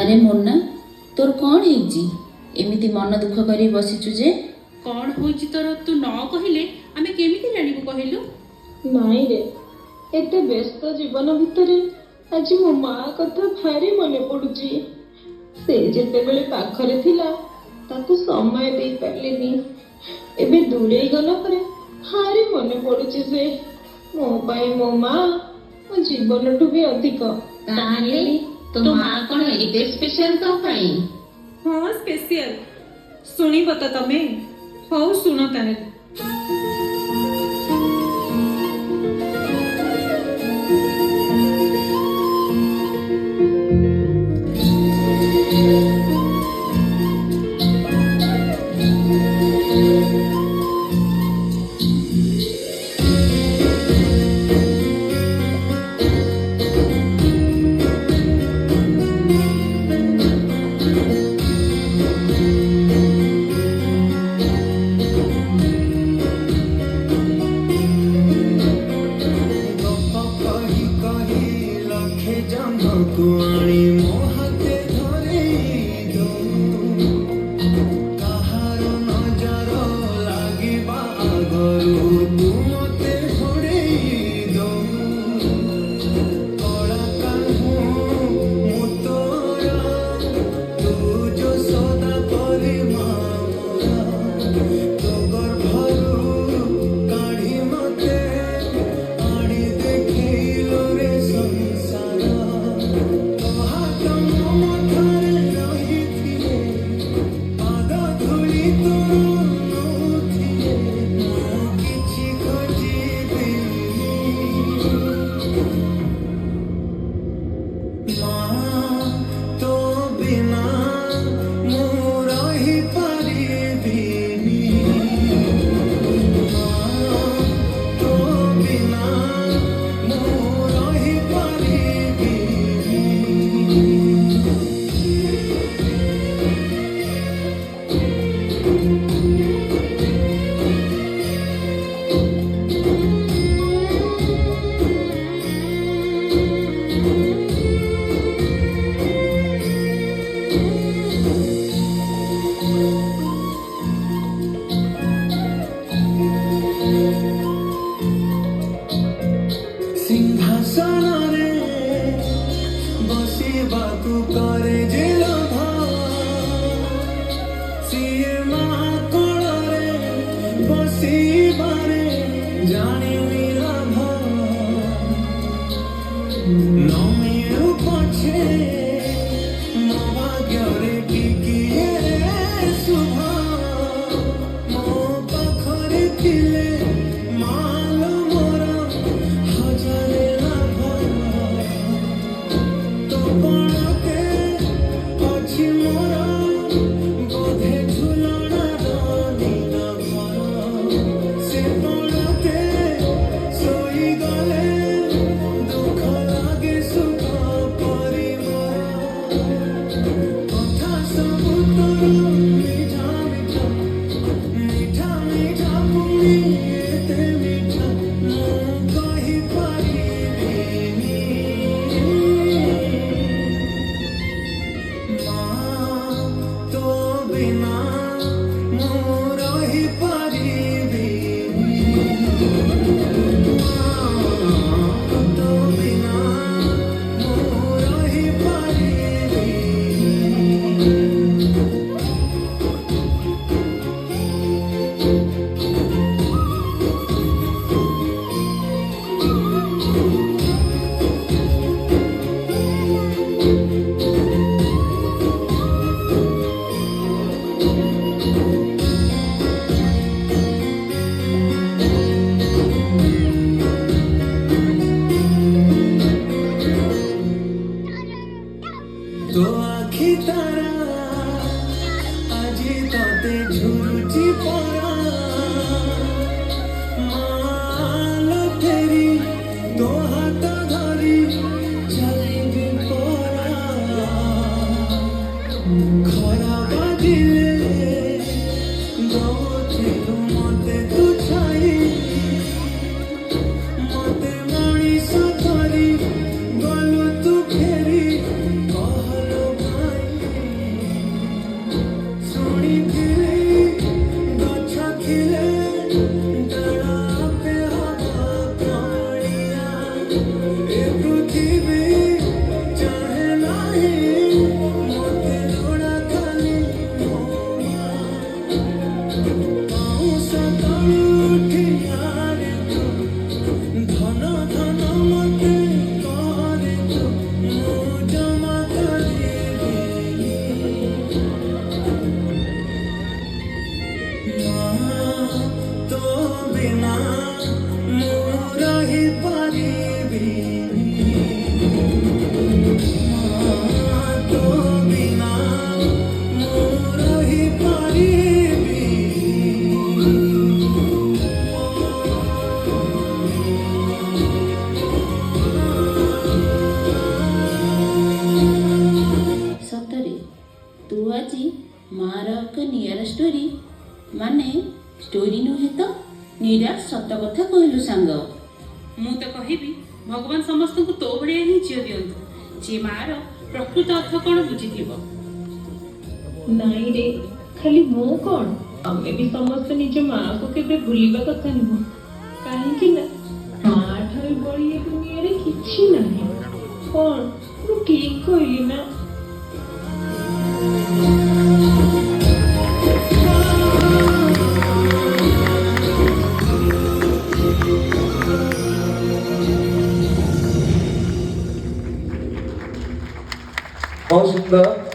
ଆରେ ମୋନା, ତୋର କ'ଣ ହେଇଛି? ଏମିତି ମନ ଦୁଃଖ କରି ବସିଛୁ ଯେ? କ'ଣ ହୋଇଛି ତୋର? ତୁ ନ କହିଲେ ଆମେ କେମିତି ଜାଣିବୁ କହିଲୁ? ନାଇଁ ରେ, ଏତେ ବ୍ୟସ୍ତ ଜୀବନ ଭିତରେ ଆଜି ମୋ ମା କଥା ଭାରି ମନେ ପଡୁଛି। ସେ ଯେତେବେଳେ ପାଖରେ ଥିଲା ତାକୁ ସମୟ ଦେଇ ପାରିଲିନି। ଏବେ ଦୂରେଇ ଗଲା ପରେ ଭାରି ମନେ ପଡୁଛି ସେ। ମୋ ପାଇଁ ମୋ ମା ମୋ ଜୀବନଠୁ ବି ଅଧିକ। ତାହେଲେ ତୋ ମା କ'ଣ ଏତେ ସ୍ପେଶାଲ ତୋ ପାଇଁ? ହଁ, ସ୍ପେସିଆଲ। ଶୁଣିବ ତ ତମେ? ହଉ ଶୁଣ ତାହେଲେ। मते मणिष करी गलु तू फेरी कहलो भाई ଷ୍ଟୋରି ମାନେ ଷ୍ଟୋରି ନୁହେଁ ତ ନିରାଟ ସତ କଥା କହିଲୁ ସାଙ୍ଗ। ମୁଁ ତ କହିବି ଭଗବାନ ସମସ୍ତଙ୍କୁ ତୋ ଭଳିଆ ହିଁ ଝିଅ ଦିଅନ୍ତୁ, ଯିଏ ମାର ପ୍ରକୃତ ଅର୍ଥ କ'ଣ ବୁଝିଥିବ। ନାଇଁ ରେ, ଖାଲି ମୁଁ କଣ, ଆମେ ବି ସମସ୍ତେ ନିଜ ମାଆକୁ କେବେ ଭୁଲିବା କଥା ନୁହଁ। କାହିଁକି ନା ମା ଠାରୁ ବଳି ଏ ଦୁନିଆରେ କିଛି ନାହିଁ। କଣ ମୁଁ ଠିକ କହିଲି ନା? बहुत सुंदर।